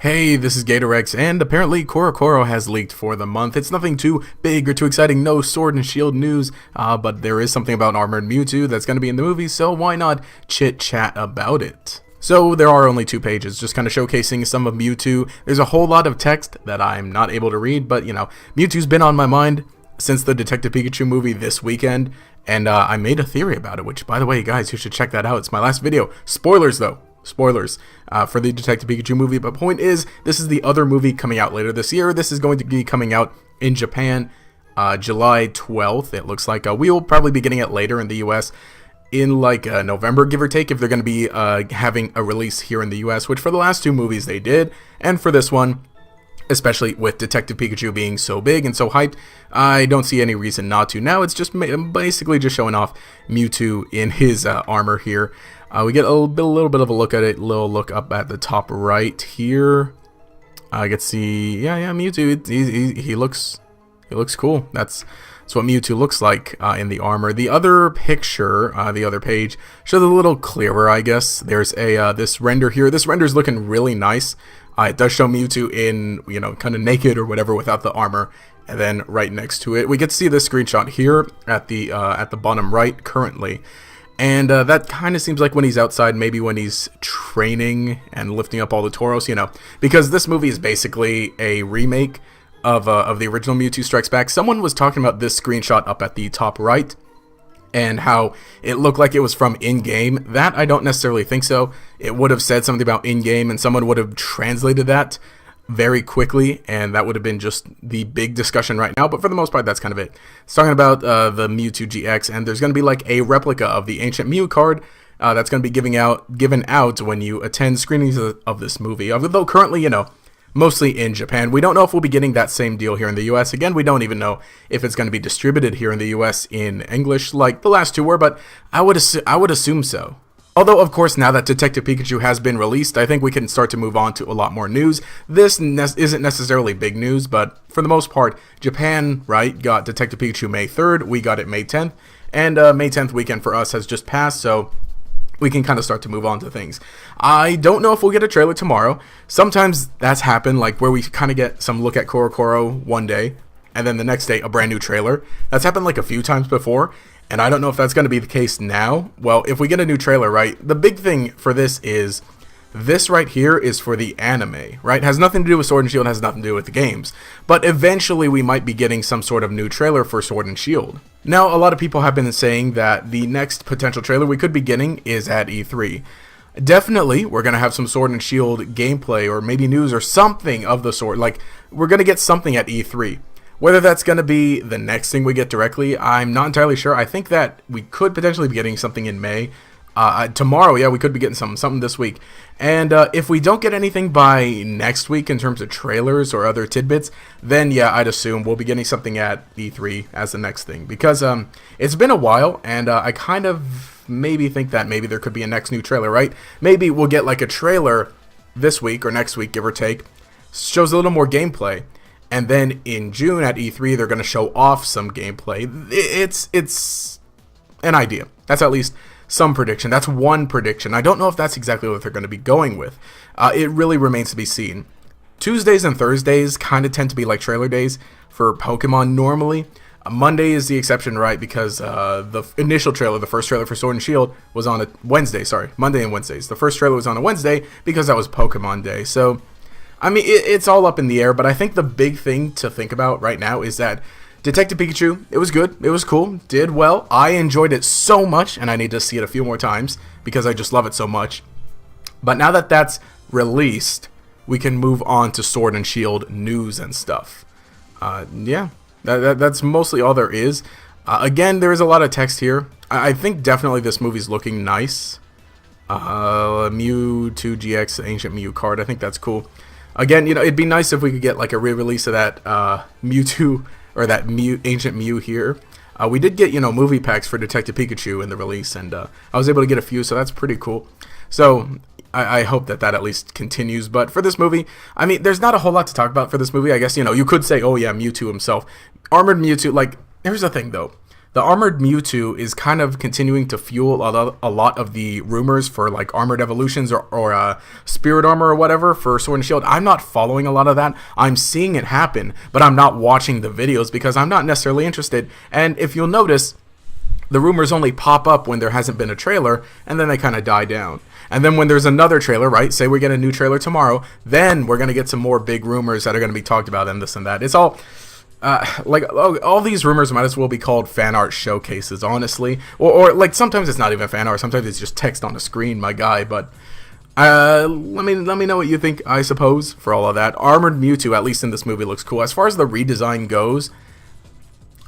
Hey, this is GatorX, and apparently Corocoro has leaked for the month. It's nothing too big or too exciting, no Sword and Shield news, but there is something about Armored Mewtwo that's going to be in the movie, so why not chit-chat about it? So there are only 2 pages, just kind of showcasing some of Mewtwo. There's a whole lot of text that I'm not able to read, but you know, Mewtwo's been on my mind since the Detective Pikachu movie this weekend, and I made a theory about it, which, by the way, guys, you should check that out. It's my last video. Spoilers, though. Spoilers for the Detective Pikachu movie, but point is, this is the other movie coming out later this year. This is going to be coming out in Japan July 12th. It looks like we will probably be getting it later in the US in like November, give or take, if they're going to be having a release here in the US, which for the last 2 movies they did, and for this one, especially with Detective Pikachu being so big and so hyped, I don't see any reason not to. Now it's just basically just showing off Mewtwo in his armor here. We get a little bit of a look at it, little look up at the top right here. I get to see, yeah, Mewtwo. He looks cool. That's what Mewtwo looks like in the armor. The other picture, the other page, shows a little clearer, I guess. There's a this render here. This render's looking really nice. It does show Mewtwo in, you know, kind of naked or whatever without the armor, and then right next to it, we get to see this screenshot here at the bottom right currently. And that kind of seems like when he's outside, maybe when he's training and lifting up all the Tauros, you know, because this movie is basically a remake of the original Mewtwo Strikes Back. Someone was talking about this screenshot up at the top right and how it looked like it was from in-game. That, I don't necessarily think so. It would have said something about in-game, and someone would have translated that very quickly, and that would have been just the big discussion right now, but for the most part, that's kind of it. It's talking about the Mewtwo GX, and there's going to be like a replica of the Ancient Mew card that's going to be given out when you attend screenings of this movie, although currently, you know, mostly in Japan. We don't know if we'll be getting that same deal here in the US. Again, we don't even know if it's going to be distributed here in the US in English like the last 2 were, but I would assume so. Although, of course, now that Detective Pikachu has been released, I think we can start to move on to a lot more news. This isn't necessarily big news, but for the most part, Japan, right, got Detective Pikachu May 3rd, we got it May 10th, and May 10th weekend for us has just passed, so we can kind of start to move on to things. I don't know if we'll get a trailer tomorrow. Sometimes that's happened, like where we kind of get some look at Corocoro one day, and then the next day, a brand new trailer. That's happened like a few times before, and I don't know if that's going to be the case now. Well, if we get a new trailer, right, the big thing for this is, this right here is for the anime, right? It has nothing to do with Sword and Shield, has nothing to do with the games. But eventually we might be getting some sort of new trailer for Sword and Shield. Now, a lot of people have been saying that the next potential trailer we could be getting is at E3. Definitely, we're going to have some Sword and Shield gameplay or maybe news or something of the sort. Like, we're going to get something at E3. Whether that's going to be the next thing we get directly, I'm not entirely sure. I think that we could potentially be getting something in May. Tomorrow, yeah, we could be getting something this week. And if we don't get anything by next week in terms of trailers or other tidbits, then yeah, I'd assume we'll be getting something at E3 as the next thing. Because it's been a while, and I kind of maybe think that maybe there could be a next new trailer, right? Maybe we'll get like a trailer this week or next week, give or take. Shows a little more gameplay. And then in June at E3, they're going to show off some gameplay. It's an idea. That's at least some prediction. That's one prediction. I don't know if that's exactly what they're going to be going with. It really remains to be seen. Tuesdays and Thursdays kind of tend to be like trailer days for Pokemon normally. Monday is the exception, right? Because the initial trailer, the first trailer for Sword and Shield, was on a Wednesday. Sorry, Monday and Wednesdays. The first trailer was on a Wednesday because that was Pokemon Day. So, I mean, it's all up in the air, but I think the big thing to think about right now is that Detective Pikachu, it was good, it was cool, did well. I enjoyed it so much, and I need to see it a few more times because I just love it so much. But now that that's released, we can move on to Sword and Shield news and stuff. Yeah, that's mostly all there is. Again, there is a lot of text here. I think definitely this movie's looking nice. Mewtwo GX Ancient Mew card, I think that's cool. Again, you know, it'd be nice if we could get like a re-release of that Mewtwo or that Ancient Mew here. We did get, you know, movie packs for Detective Pikachu in the release, and I was able to get a few, so that's pretty cool. So I hope that at least continues. But for this movie, I mean, there's not a whole lot to talk about for this movie. I guess, you know, you could say, oh yeah, Mewtwo himself. Armored Mewtwo, like, here's the thing though. the Armored Mewtwo is kind of continuing to fuel a lot of the rumors for like Armored Evolutions or Spirit Armor or whatever for Sword and Shield. I'm not following a lot of that. I'm seeing it happen, but I'm not watching the videos because I'm not necessarily interested. And if you'll notice, the rumors only pop up when there hasn't been a trailer, and then they kind of die down. And then when there's another trailer, right, say we get a new trailer tomorrow, then we're going to get some more big rumors that are going to be talked about and this and that. It's all... like all these rumors might as well be called fan art showcases, honestly, or like sometimes it's not even fan art, sometimes it's just text on a screen, my guy. But let me know what you think. I suppose for all of that, Armored Mewtwo, at least in this movie, looks cool. As far as the redesign goes,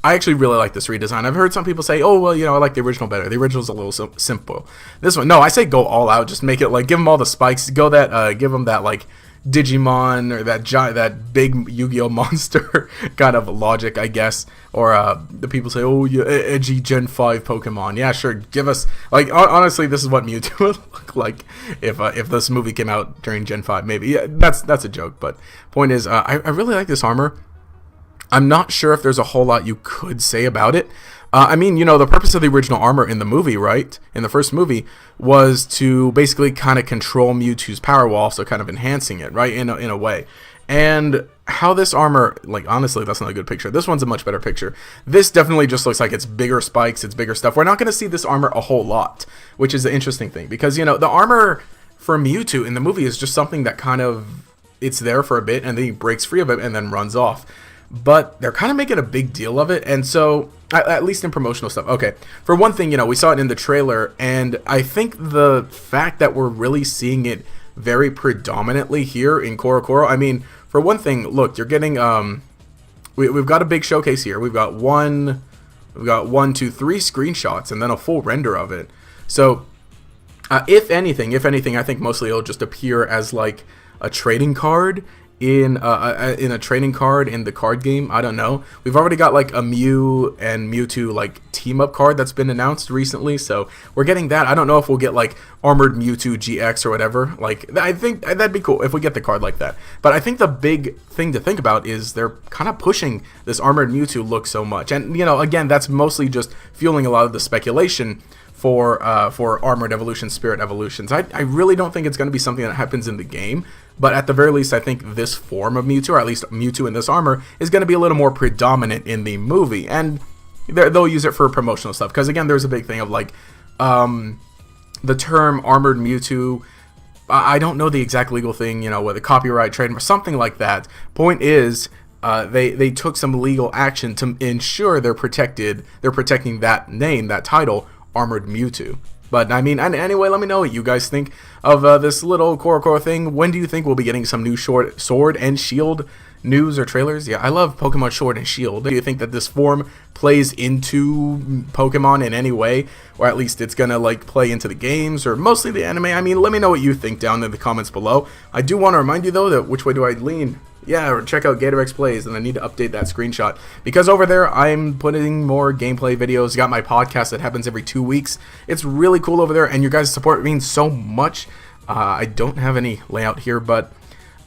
I actually really like this redesign. I've heard some people say, oh, well, you know, I like the original better. The original's a little simple. This one, no, I say go all out. Just make it like, give them all the spikes. Go that, give them that like Digimon or that big Yu-Gi-Oh monster kind of logic, I guess. Or the people say, oh, yeah, edgy Gen 5 Pokemon. Yeah, sure. Give us, like, honestly, this is what Mewtwo would look like if this movie came out during Gen 5. Maybe. Yeah, that's a joke. But point is, I really like this armor. I'm not sure if there's a whole lot you could say about it. I mean, you know, the purpose of the original armor in the movie, right, in the first movie, was to basically kind of control Mewtwo's power wall, so kind of enhancing it, right, in a way. And how this armor, like, honestly, that's not a good picture. This one's a much better picture. This definitely just looks like it's bigger spikes, it's bigger stuff. We're not going to see this armor a whole lot, which is the interesting thing. Because, you know, the armor for Mewtwo in the movie is just something that kind of, it's there for a bit, and then he breaks free of it and then runs off. But they're kind of making a big deal of it, and so, at least in promotional stuff. Okay, for one thing, you know, we saw it in the trailer, and I think the fact that we're really seeing it very predominantly here in Corocoro, I mean, for one thing, look, you're getting, we've got a big showcase here. We've got 3 screenshots, and then a full render of it. So, if anything, I think mostly it'll just appear as, like, a trading card, in a trading card in the card game. I don't know. We've already got like a Mew and Mewtwo like team up card that's been announced recently, so we're getting that. I don't know if we'll get like Armored Mewtwo GX or whatever. Like, I think that'd be cool if we get the card like that. But I think the big thing to think about is they're kind of pushing this Armored Mewtwo look so much, and you know, again, that's mostly just fueling a lot of the speculation for Armored Evolution, Spirit Evolutions. I really don't think it's going to be something that happens in the game, but at the very least, I think this form of Mewtwo, or at least Mewtwo in this armor, is going to be a little more predominant in the movie, and they'll use it for promotional stuff, because again, there's a big thing of like, the term Armored Mewtwo, I don't know the exact legal thing, you know, with a copyright, trademark, something like that. Point is, they took some legal action to ensure they're protecting that name, that title, Armored Mewtwo. But I mean, anyway, let me know what you guys think of this little Corocoro thing. When do you think we'll be getting some new Sword and Shield news or trailers? Yeah, I love Pokemon Sword and Shield. Do you think that this form plays into Pokemon in any way, or at least it's gonna like play into the games or mostly the anime? I mean, let me know what you think down in the comments below. I do want to remind you though that which way do I lean? Yeah, check out GatorX Plays, and I need to update that screenshot because over there I'm putting more gameplay videos. Got my podcast that happens every 2 weeks. It's really cool over there, and your guys' support means so much. I don't have any layout here, but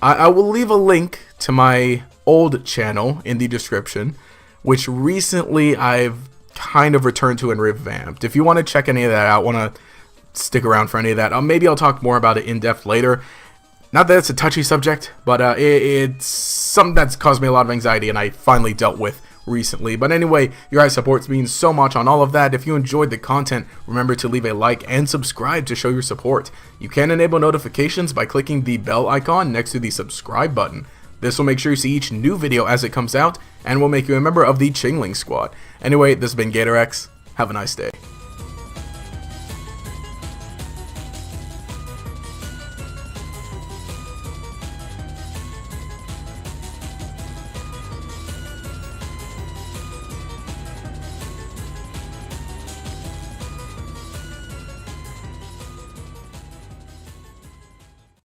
I will leave a link to my old channel in the description, which recently I've kind of returned to and revamped. If you want to check any of that out, want to stick around for any of that, maybe I'll talk more about it in depth later. Not that it's a touchy subject, but it's something that's caused me a lot of anxiety and I finally dealt with recently. But anyway, your guys' support means so much on all of that. If you enjoyed the content, remember to leave a like and subscribe to show your support. You can enable notifications by clicking the bell icon next to the subscribe button. This will make sure you see each new video as it comes out and will make you a member of the Chingling Squad. Anyway, this has been GatorX. Have a nice day.